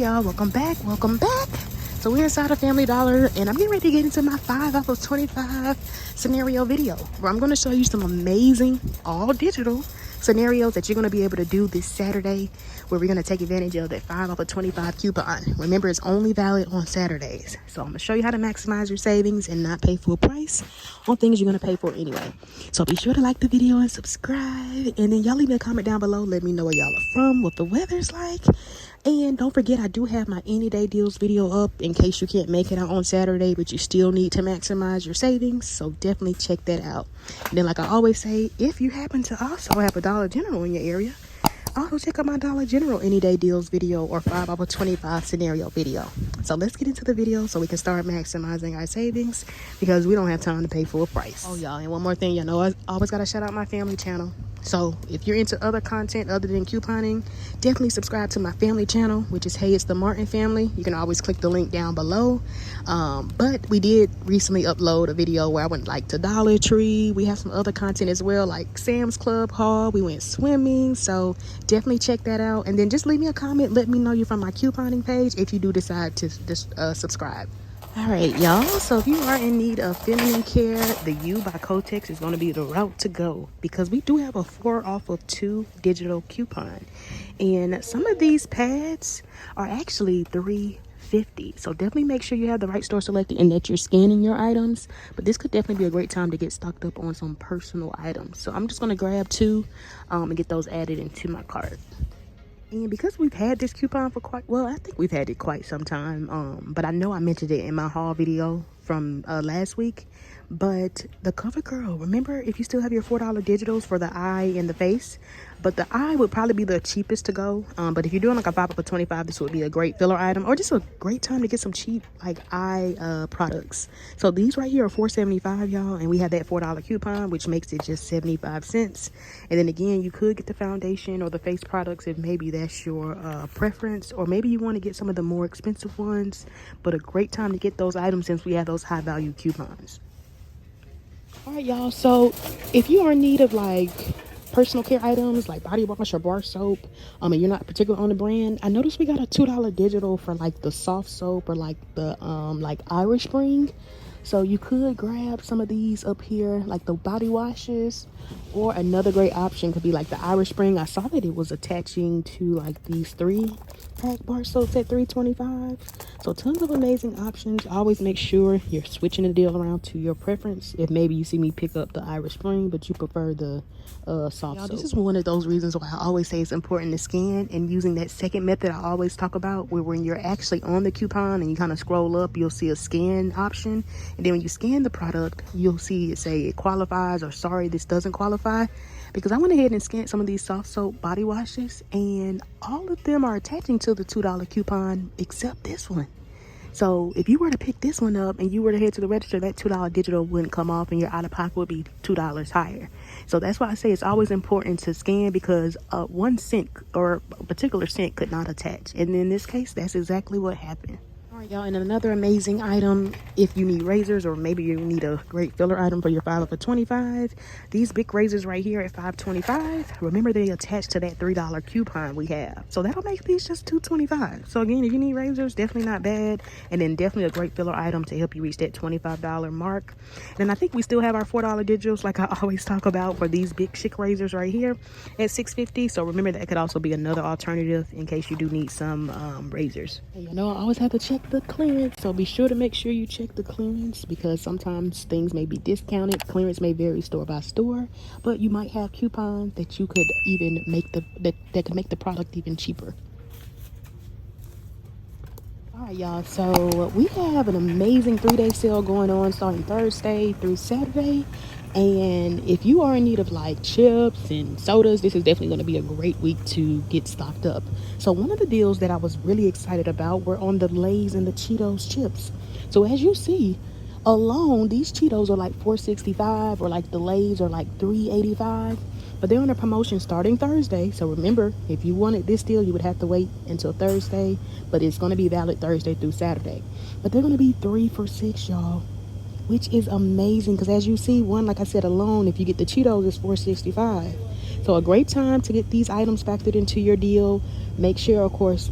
y'all, welcome back. So we're inside of Family Dollar and I'm getting ready to get into my 5 off of 25 scenario video where I'm going to show you some amazing all digital scenarios that you're going to be able to do this Saturday, where we're going to take advantage of that 5 off of 25 coupon. Remember, it's only valid on Saturdays. So I'm going to show you how to maximize your savings and not pay full price on things you're going to pay for anyway. So be sure to like the video and subscribe, and then y'all leave me a comment down below. Let me know where y'all are from, what the weather's like. And don't forget, I do have my any day deals video up in case you can't make it out on Saturday, but you still need to maximize your savings. So definitely check that out. And then, like I always say, if you happen to also have a Dollar General in your area, also check out my Dollar General any day deals video or 5 off of 25 scenario video. So let's get into the video so we can start maximizing our savings, because we don't have time to pay full price. Oh y'all, and one more thing, y'all know I always gotta shout out my family channel. So if you're into other content other than couponing, definitely subscribe to my family channel, which is Hey It's the Martin Family. You can always click the link down below. But we did recently upload a video where I went like to Dollar Tree. We have some other content as well, like Sam's Club haul. We went swimming, so definitely check that out. And then just leave me a comment, let me know you're from my couponing page if you do decide to subscribe. All right, y'all, so if you are in need of feminine care, the U by Kotex is going to be the route to go, because we do have a 4 off of 2 digital coupon, and some of these pads are actually $3.50. So definitely make sure you have the right store selected and that you're scanning your items. But this could definitely be a great time to get stocked up on some personal items. So I'm just going to grab 2 and get those added into my cart. And because we've had this coupon for I think we've had it quite some time, but I know I mentioned it in my haul video from last week. But the CoverGirl, remember, if you still have your $4 digitals for the eye and the face, but the eye would probably be the cheapest to go. But if you're doing like a 5 off of 25, this would be a great filler item, or just a great time to get some cheap like eye products. So these right here are $4.75, y'all, and we have that $4 coupon, which makes it just 75 cents. And then again, you could get the foundation or the face products if maybe that's your preference, or maybe you want to get some of the more expensive ones. But a great time to get those items since we have those high value coupons. All right, y'all, so if you are in need of like personal care items like body wash or bar soap, and you're not particular on the brand, I noticed we got a $2 digital for like the soft soap or like the like Irish Spring. So you could grab some of these up here, like the body washes, or another great option could be like the Irish Spring. I saw that it was attaching to like these 3-pack bar soaps at $3.25. So tons of amazing options. Always make sure you're switching the deal around to your preference. If maybe you see me pick up the Irish Spring, but you prefer the soft soap. This is one of those reasons why I always say it's important to scan, and using that second method I always talk about, where when you're actually on the coupon and you kind of scroll up, you'll see a scan option. And then when you scan the product, you'll see it say it qualifies or sorry, this doesn't qualify. Because I went ahead and scanned some of these soft soap body washes, and all of them are attaching to the $2 coupon except this one. So if you were to pick this one up and you were to head to the register, that $2 digital wouldn't come off and your out of pocket would be $2 higher. So that's why I say it's always important to scan, because 1 cent or a particular cent could not attach. And in this case, that's exactly what happened. All right, y'all, and another amazing item, if you need razors or maybe you need a great filler item for your 5 off of 25, these big razors right here at $5.25, remember they attach to that $3 coupon we have. So that'll make these just $2.25. So again, if you need razors, definitely not bad. And then definitely a great filler item to help you reach that $25 mark. And I think we still have our $4 digitals, like I always talk about, for these big chic razors right here at $6.50. So remember, that could also be another alternative in case you do need some razors. And you know, I always have to check the clearance, so be sure to make sure you check the clearance, because sometimes things may be discounted. Clearance may vary store by store, but you might have coupons that you could even make that could make the product even cheaper. All right, y'all, so we have an amazing 3-day sale going on starting Thursday through Saturday. And if you are in need of like chips and sodas, this is definitely going to be a great week to get stocked up. So one of the deals that I was really excited about were on the Lay's and the Cheetos chips. So as you see alone, these Cheetos are like $4.65, or like the Lay's are like $3.85. But they're on a promotion starting Thursday. So remember, if you wanted this deal, you would have to wait until Thursday. But it's going to be valid Thursday through Saturday. But they're going to be 3 for $6, y'all, which is amazing, because as you see, one, like I said, alone, if you get the Cheetos, is $4.65. So a great time to get these items factored into your deal. Make sure, of course,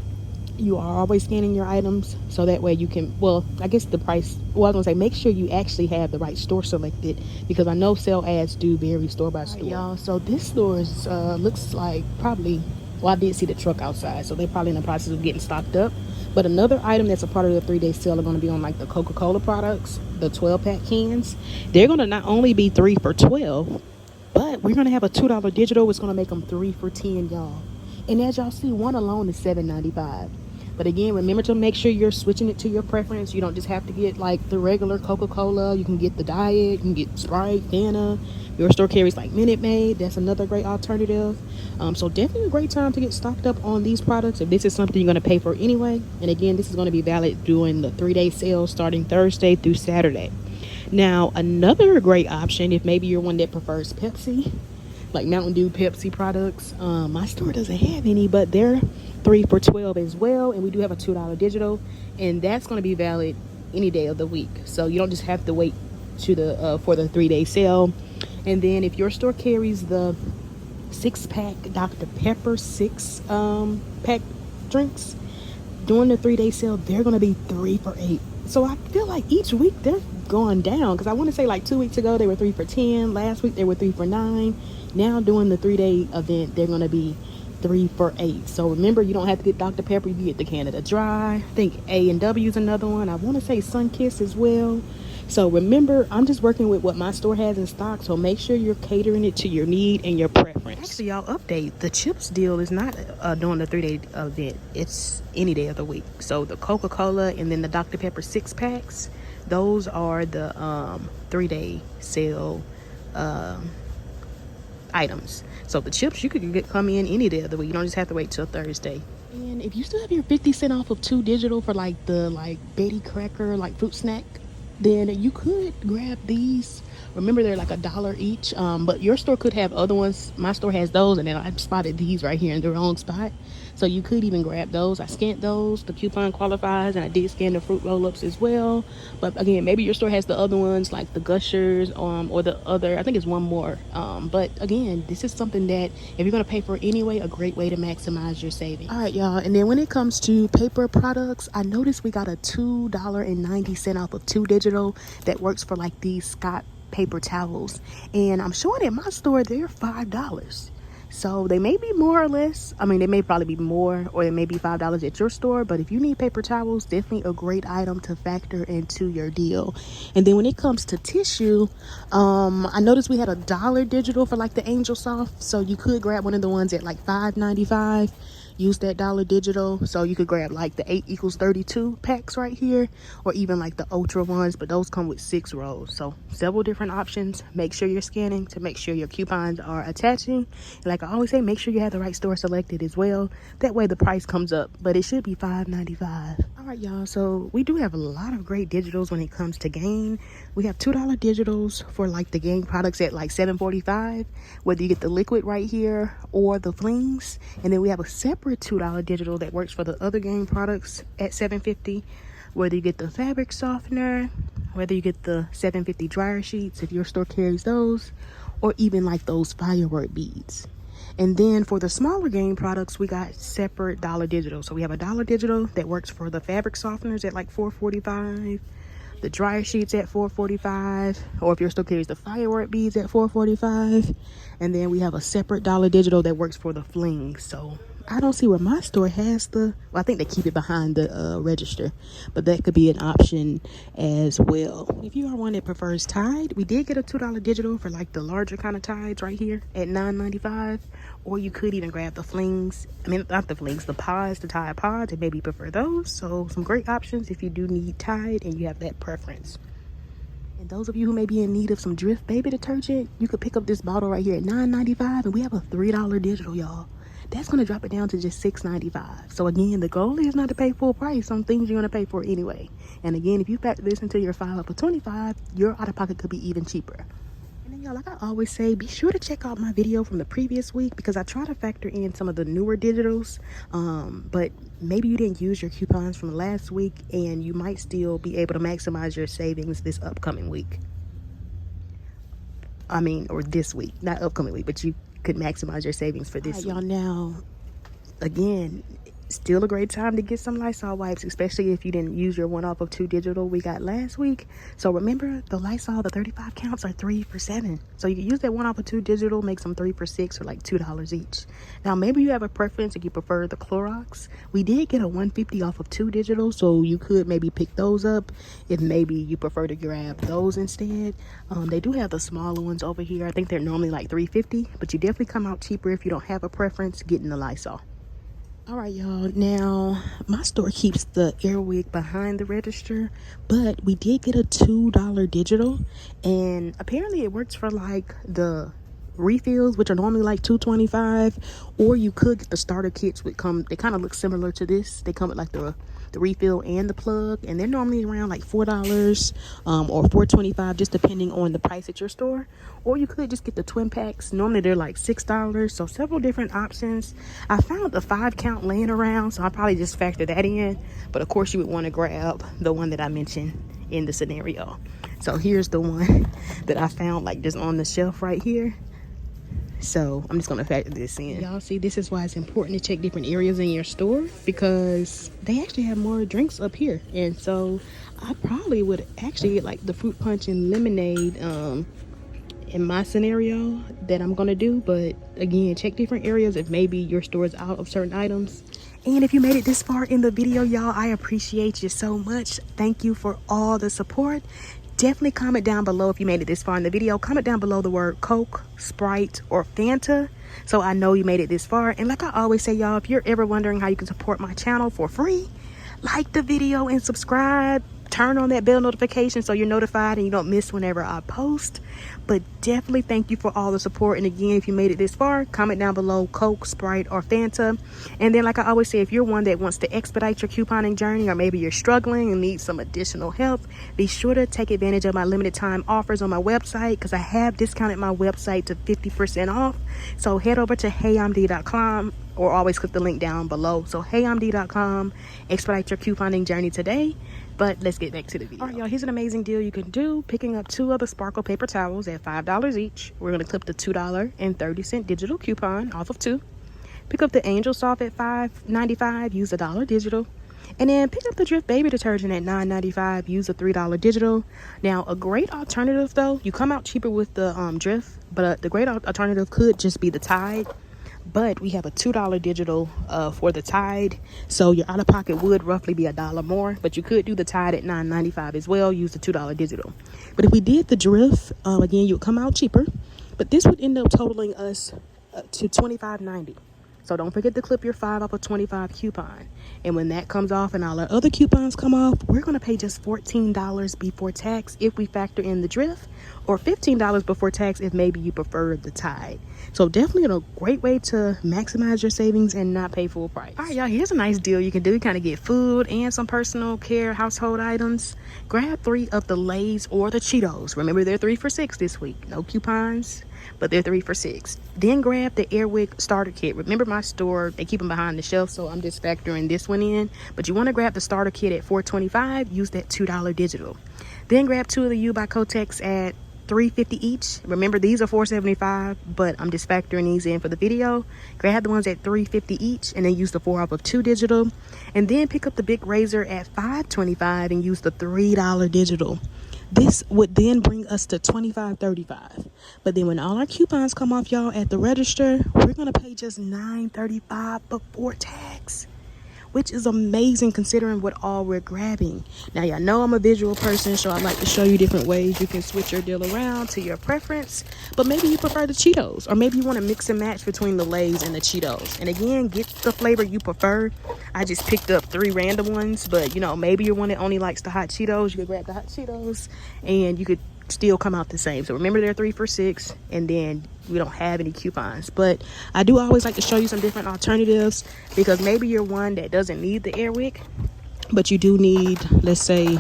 you are always scanning your items, so that way you can, well, I guess the price, well, I was gonna say make sure you actually have the right store selected, because I know sell ads do vary store by store. Y'all, so this store is looks like probably, well, I did see the truck outside, so they're probably in the process of getting stocked up. But another item that's a part of the 3-day sale are going to be on like the Coca-Cola products, the 12-pack cans. They're going to not only be 3 for $12, but we're going to have a $2 digital. It's going to make them 3 for $10, y'all. And as y'all see, one alone is $7.95. But again, remember to make sure you're switching it to your preference. You don't just have to get like the regular Coca-Cola. You can get the Diet, you can get Sprite, Fanta. Your store carries like Minute Maid. That's another great alternative. So definitely a great time to get stocked up on these products if this is something you're going to pay for anyway. And again, this is going to be valid during the 3-day sale starting Thursday through Saturday. Now, another great option, if maybe you're one that prefers Pepsi, like Mountain Dew Pepsi products. My store doesn't have any, but they're 3 for $12 as well. And we do have a $2 digital, and that's going to be valid any day of the week. So you don't just have to wait to the for the 3-day sale. And then if your store carries the 6-pack Dr. Pepper 6-pack drinks, during the 3-day sale, they're going to be 3 for $8. So I feel like each week they're going down, because I want to say like 2 weeks ago they were 3 for $10. Last week they were 3 for $9. Now during the 3-day event, they're going to be 3 for $8. So remember, you don't have to get Dr. Pepper. You can get the Canada Dry. I think A&W is another one. I want to say Sunkiss as well. So remember, I'm just working with what my store has in stock, so make sure you're catering it to your need and your preference. Actually, y'all, update, the chips deal is not during the 3-day event. It's any day of the week. So the Coca-Cola and then the Dr. Pepper 6-packs, those are the 3-day sale items. So the chips, you could come in any day of the week. You don't just have to wait till Thursday. And if you still have your 50 cent off of 2 digital for like the Betty Cracker fruit snack, then you could grab these. Remember, they're like $1 each, but your store could have other ones. My store has those, and then I spotted these right here in the wrong spot, so you could even grab those. I scanned those, the coupon qualifies, and I did scan the fruit roll-ups as well. But again, maybe your store has the other ones like the Gushers, or the other, I think it's one more, but again, this is something that if you're going to pay for anyway, a great way to maximize your savings. All right, y'all, and then when it comes to paper products, I noticed we got a $2.90 off of 2 digital that works for like these Scott paper towels, and I'm showing at my store they're $5. So they may be more or less, I mean, they may probably be more, or it may be $5 at your store. But if you need paper towels, definitely a great item to factor into your deal. And then when it comes to tissue, I noticed we had a $1 digital for like the Angel Soft, so you could grab one of the ones at like $5.95. Use that $1 digital, so you could grab like the 8 equals 32 packs right here, or even like the ultra ones, but those come with 6 rolls. So several different options. Make sure you're scanning to make sure your coupons are attaching. And like I always say, make sure you have the right store selected as well. That way the price comes up, but it should be $5.95. All right, y'all, so we do have a lot of great digitals when it comes to Gain. We have $2 digitals for like the Gain products at like $7.45, whether you get the liquid right here or the flings. And then we have a separate $2 digital that works for the other Gain products at $7.50, whether you get the fabric softener, whether you get the $7.50 dryer sheets if your store carries those, or even like those firework beads. And then for the smaller Gain products, we got separate $1 digital. So we have a $1 digital that works for the fabric softeners at like $4.45, the dryer sheets at $4.45, or if your store carries the firework beads at $4.45. And then we have a separate $1 digital that works for the flings. So I don't see where my store has well, I think they keep it behind the register, but that could be an option as well. If you are one that prefers Tide, we did get a $2 digital for like the larger kind of Tides right here at $9.95, or you could even grab the flings. I mean, not the flings, the pods, the Tide pods, and maybe prefer those. So some great options if you do need Tide and you have that preference. And those of you who may be in need of some Drift baby detergent, you could pick up this bottle right here at $9.95, and we have a $3 digital, y'all. That's going to drop it down to just $6.95. So again, the goal is not to pay full price on things you're going to pay for anyway. And again, if you factor this into your 5 up for $25, your out-of-pocket could be even cheaper. And then y'all, like I always say, be sure to check out my video from the previous week, because I try to factor in some of the newer digitals. But maybe you didn't use your coupons from last week, and you might still be able to maximize your savings this upcoming week. I mean, or this week, not upcoming week, but you could maximize your savings for this week. Y'all, now, again, Still a great time to get some Lysol wipes, especially if you didn't use your 1 off of 2 digital we got last week. So remember, the Lysol, the 35 counts are 3 for $7. So you can use that 1 off of 2 digital, make some 3 for $6 or like $2 each. Now maybe you have a preference if you prefer the Clorox. We did get a 150 off of 2 digital, so you could maybe pick those up if maybe you prefer to grab those instead. They do have the smaller ones over here. I think they're normally like $3.50, but you definitely come out cheaper if you don't have a preference getting the Lysol. All right, y'all. Now, my store keeps the Airwick behind the register, but we did get a $2 digital, and apparently it works for like the refills, which are normally like $2.25, or you could get the starter kits. They kind of look similar to this. They come with like the refill and the plug, and they're normally around like $4 or $4.25, just depending on the price at your store. Or you could just get the twin packs. Normally they're like $6, so several different options. I found a 5 count laying around, so I'll probably just factor that in, but of course you would want to grab the one that I mentioned in the scenario. So here's the one that I found like just on the shelf right here. So I'm just going to factor this in. Y'all see, this is why it's important to check different areas in your store, because they actually have more drinks up here. And so I probably would actually get like the fruit punch and lemonade in my scenario that I'm going to do. But again, check different areas if maybe your store is out of certain items. And if you made it this far in the video, y'all, I appreciate you so much. Thank you for all the support. Definitely comment down below if you made it this far in the video. Comment down below the word Coke, Sprite, or Fanta, so I know you made it this far. And like I always say, y'all, if you're ever wondering how you can support my channel for free, like the video and subscribe. Turn on that bell notification so you're notified and you don't miss whenever I post. But definitely thank you for all the support. And again, if you made it this far, comment down below Coke, Sprite, or Fanta. And then like I always say, if you're one that wants to expedite your couponing journey, or maybe you're struggling and need some additional help, be sure to take advantage of my limited time offers on my website, because I have discounted my website to 50% off. So head over to heyimd.com, or always click the link down below. So heyimd.com, expedite your couponing journey today. But let's get back to the video. All right, y'all, here's an amazing deal you can do. Picking up 2 of the sparkle paper towels at $5 each. We're going to clip the $2.30 digital coupon off of 2. Pick up the Angel Soft at $5.95. Use a $1 digital. And then pick up the Drif Baby Detergent at $9.95. Use a $3 digital. Now, a great alternative, though, you come out cheaper with the Drif, but the great alternative could just be the Tide. But we have a $2 digital for the Tide, so your out-of-pocket would roughly be $1 more. But you could do the Tide at $9.95 as well. Use the $2 digital. But if we did the Drif, again, you would come out cheaper. But this would end up totaling us to $25.90. So don't forget to clip your 5 off of 25 coupon. And when that comes off and all our other coupons come off, we're going to pay just $14 before tax if we factor in the Drif, or $15 before tax if maybe you prefer the Tide. So definitely a great way to maximize your savings and not pay full price. All right, y'all, here's a nice deal you can do. You kind of get food and some personal care household items. Grab 3 of the Lay's or the Cheetos. Remember, they're 3 for $6 this week. No coupons, but they're 3 for $6. Then grab the Airwick starter kit. Remember, my store, they keep them behind the shelf, so I'm just factoring this one in. But you want to grab the starter kit at $4.25. Use that $2 digital. Then grab 2 of the U by Kotex at $3.50 each. Remember, these are $4.75, but I'm just factoring these in for the video. Grab the ones at $3.50 each, and then use the 4 off of 2 digital. And then pick up the big razor at $5.25 and use the $3 digital. This would then bring us to $25.35. But then when all our coupons come off, y'all, at the register, we're gonna pay just $9.35 before tax, which is amazing considering what all we're grabbing. Now, y'all know I'm a visual person, so I like to show you different ways you can switch your deal around to your preference. But maybe you prefer the Cheetos, or maybe you want to mix and match between the Lay's and the Cheetos. And again, get the flavor you prefer. I just picked up 3 random ones, but you know, maybe you're one that only likes the hot Cheetos. You could grab the hot Cheetos, and you could still come out the same. So remember, they're 3 for $6, and then we don't have any coupons. But I do always like to show you some different alternatives, because maybe you're one that doesn't need the Airwick, but you do need, let's say,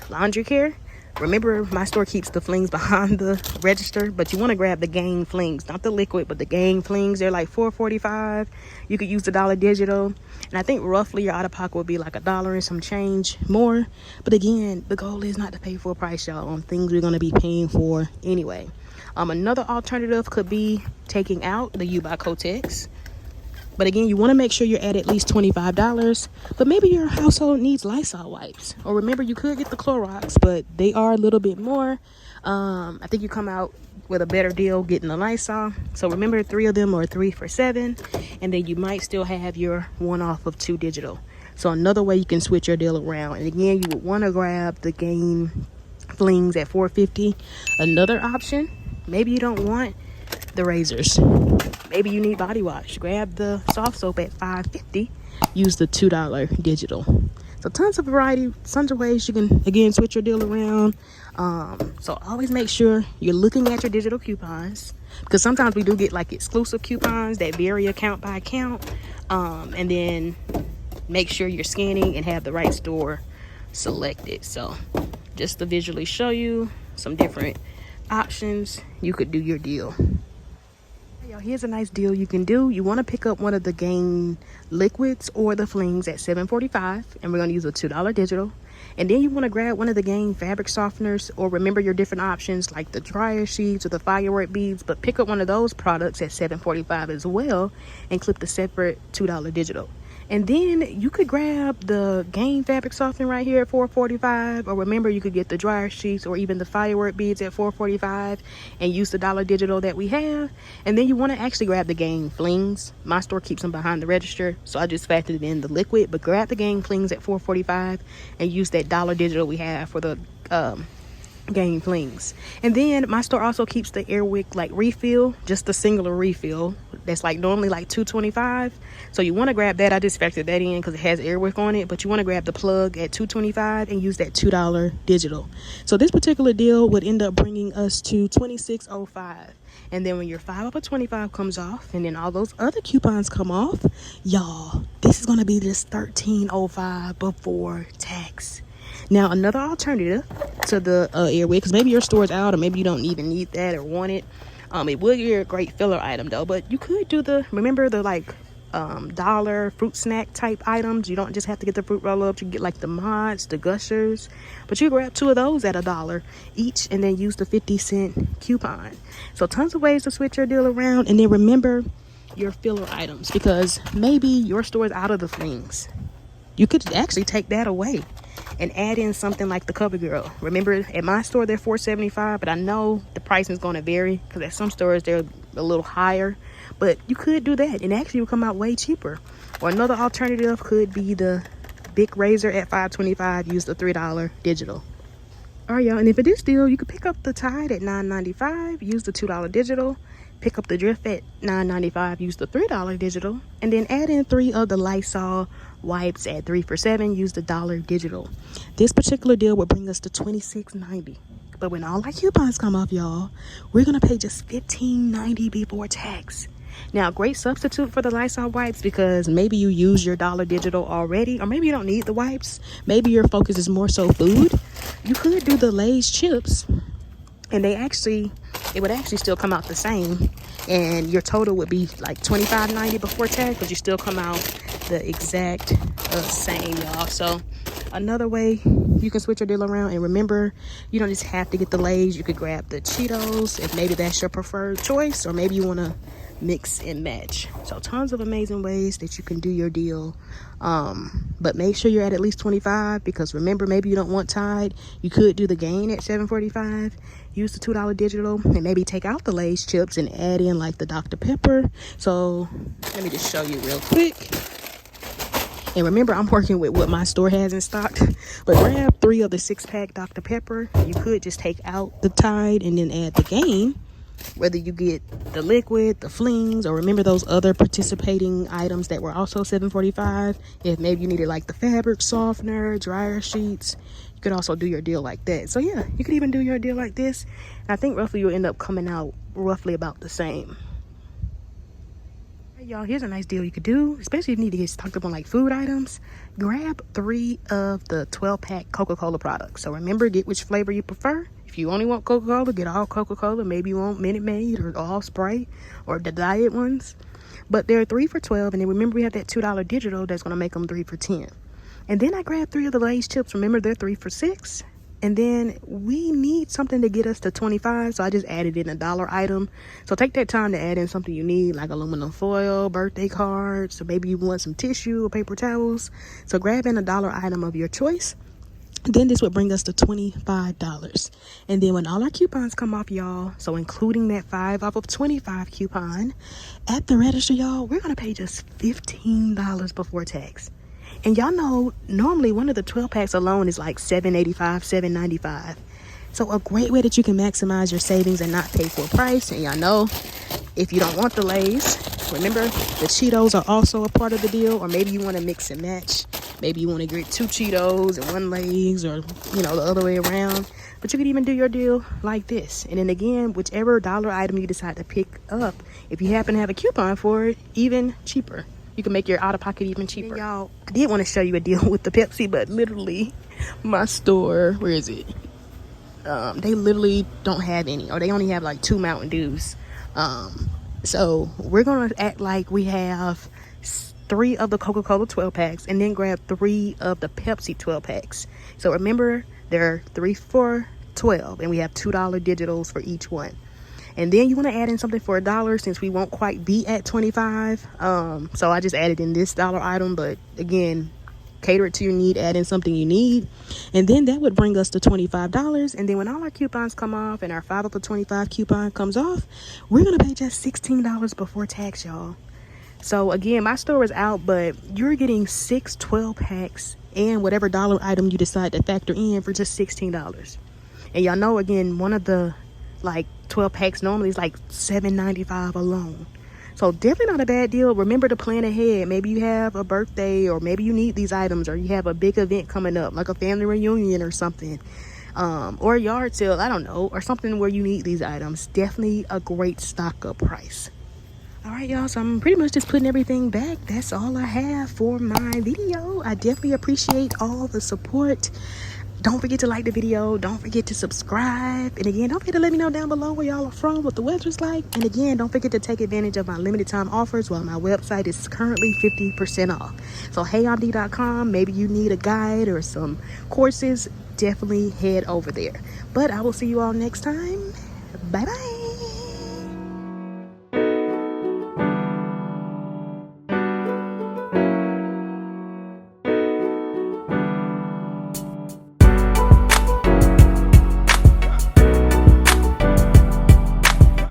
laundry care. Remember, my store keeps the flings behind the register, but you want to grab the Gain flings, not the liquid, but the Gain flings. They're like $4.45. You could use the $1 digital, and I think roughly your out-of-pocket would be like $1 and some change more. But again, the goal is not to pay full price, y'all, on things we're going to be paying for anyway. Another alternative could be taking out the U by Kotex. But again, you want to make sure you're at least $25. But maybe your household needs Lysol wipes. Or remember, you could get the Clorox, but they are a little bit more. I think you come out with a better deal getting the Lysol. So remember, 3 of them are 3 for $7. And then you might still have your 1 off of 2 digital. So another way you can switch your deal around. And again, you would want to grab the Game Flings at $4.50. Another option, maybe you don't want the razors. Maybe you need body wash. Grab the soft soap at $5.50. Use the $2 digital. So tons of variety, tons of ways you can, again, switch your deal around. So always make sure you're looking at your digital coupons, because sometimes we do get like exclusive coupons that vary account by account. And then make sure you're scanning and have the right store selected. So just to visually show you some different options, you could do your deal. Here's a nice deal you can do. You want to pick up one of the Gain liquids or the Flings at $7.45, and we're going to use a $2 digital. And then you want to grab one of the Gain fabric softeners, or remember your different options like the dryer sheets or the firework beads, but pick up one of those products at $7.45 as well and clip the separate $2 digital. And then you could grab the Gain fabric softener right here at $4.45, or remember you could get the dryer sheets or even the firework beads at $4.45 and use the $1 digital that we have. And then you want to actually grab the Gain Flings. My store keeps them behind the register, so I just factored in the liquid, but grab the Gain Flings at $4.45 and use that $1 digital we have for the Gain Flings. And then my store also keeps the Airwick like refill, just a singular refill that's like normally like $2.25. So you want to grab that. I just factored that in because it has Airwick on it, but you want to grab the plug at $2.25 and use that $2 digital. So this particular deal would end up bringing us to $26.05. And then when your 5 off of 25 comes off, and then all those other coupons come off, y'all, this is going to be just $13.05 before tax. Now, another alternative to the Airwick, because maybe your store's out or maybe you don't even need that or want it. It would be a great filler item though, but you could do remember the like dollar fruit snack type items. You don't just have to get the fruit roll ups. You can get like the mods, the gushers, but you grab 2 of those at $1 each and then use the 50-cent coupon. So tons of ways to switch your deal around. And then remember your filler items, because maybe your store is out of the Flings. You could actually take that away and add in something like the CoverGirl. Remember, at my store they're $4.75, but I know the pricing is going to vary because at some stores they're a little higher. But you could do that and actually will come out way cheaper. Or another alternative could be the big razor at $5.25. Use the $3 digital. All right, y'all. And if it is deal, you could pick up the Tide at $9.95. Use the $2 digital. Pick up the Drift at $9.95. Use the $3 digital. And then add in 3 of the Lysol wipes at 3 for $7. Use the $1 digital. This particular deal will bring us to $26.90. But when all our coupons come off, y'all, we're going to pay just $15.90 before tax. Now, great substitute for the Lysol wipes, because maybe you use your $1 digital already, or maybe you don't need the wipes. Maybe your focus is more so food. You could do the Lay's chips, and it would actually still come out the same, and your total would be like $25.90 before tax, but you still come out the exact same, y'all. So another way you can switch your deal around. And remember, you don't just have to get the Lay's. You could grab the Cheetos if maybe that's your preferred choice, or maybe you want to mix and match. So tons of amazing ways that you can do your deal. But make sure you're at least 25, because remember, maybe you don't want Tide. You could do the Gain at $7.45. Use the $2 digital and maybe take out the Lay's chips and add in like the Dr. Pepper. So let me just show you real quick. And remember, I'm working with what my store has in stock. But grab 3 of the 6-pack Dr. Pepper. You could just take out the Tide and then add the Gain. Whether you get the liquid, the Flings, or remember those other participating items that were also $7.45. If maybe you needed like the fabric softener, dryer sheets, you could also do your deal like that. So yeah, you could even do your deal like this. And I think roughly you'll end up coming out roughly about the same. Hey y'all, here's a nice deal you could do, especially if you need to get stocked up on like food items. Grab 3 of the 12-pack Coca-Cola products. So remember, get which flavor you prefer. If you only want Coca-Cola, get all Coca-Cola. Maybe you want Minute Maid or all Sprite or the diet ones. But they're 3 for $12. And then remember, we have that $2 digital that's going to make them 3 for $10. And then I grabbed 3 of the Lay's chips. Remember, they're 3 for $6. And then we need something to get us to 25, so I just added in a dollar item. So take that time to add in something you need, like aluminum foil, birthday cards, or maybe you want some tissue or paper towels. So grab in a dollar item of your choice. Then this would bring us to $25. And then when all our coupons come off, y'all, so including that 5 off of 25 coupon, at the register, y'all, we're gonna pay just $15 before tax. And y'all know, normally one of the 12 packs alone is like $7.85, $7.95. So a great way that you can maximize your savings and not pay full price. And y'all know, if you don't want the Lay's, remember the Cheetos are also a part of the deal. Or maybe you want to mix and match. Maybe you want to get 2 Cheetos and 1 Lay's, or you know, the other way around. But you could even do your deal like this. And then again, whichever dollar item you decide to pick up, if you happen to have a coupon for it, even cheaper. You can make your out-of-pocket even cheaper. And y'all, I did want to show you a deal with the Pepsi, but literally my store, where is it? They literally don't have any, or they only have like 2 Mountain Dews. So we're gonna act like we have 3 of the Coca-Cola 12 packs, and then grab 3 of the Pepsi 12 packs. So remember, there are 3 for $12, and we have $2 digitals for each one. And then you want to add in something for $1, since we won't quite be at 25. So I just added in this dollar item, but again, cater it to your need, add in something you need. And then that would bring us to $25. And then when all our coupons come off and our 5 of the 25 coupon comes off, we're going to pay just $16 before tax, y'all. So again, my store is out, but you're getting 6 12 packs and whatever dollar item you decide to factor in for just $16. And y'all know, again, one of the like 12 packs normally is like $7.95 alone. So definitely not a bad deal. Remember to plan ahead. Maybe you have a birthday, or maybe you need these items, or you have a big event coming up, like a family reunion or something, or a yard sale, I don't know, or something where you need these items. Definitely a great stock up price. All right, y'all, so I'm pretty much just putting everything back. That's all I have for my video. I definitely appreciate all the support. Don't forget to like the video. Don't forget to subscribe. And again, don't forget to let me know down below where y'all are from, what the weather's like. And again, don't forget to take advantage of my limited time offers while my website is currently 50% off. So heyomd.com, maybe you need a guide or some courses, definitely head over there. But I will see you all next time. Bye bye.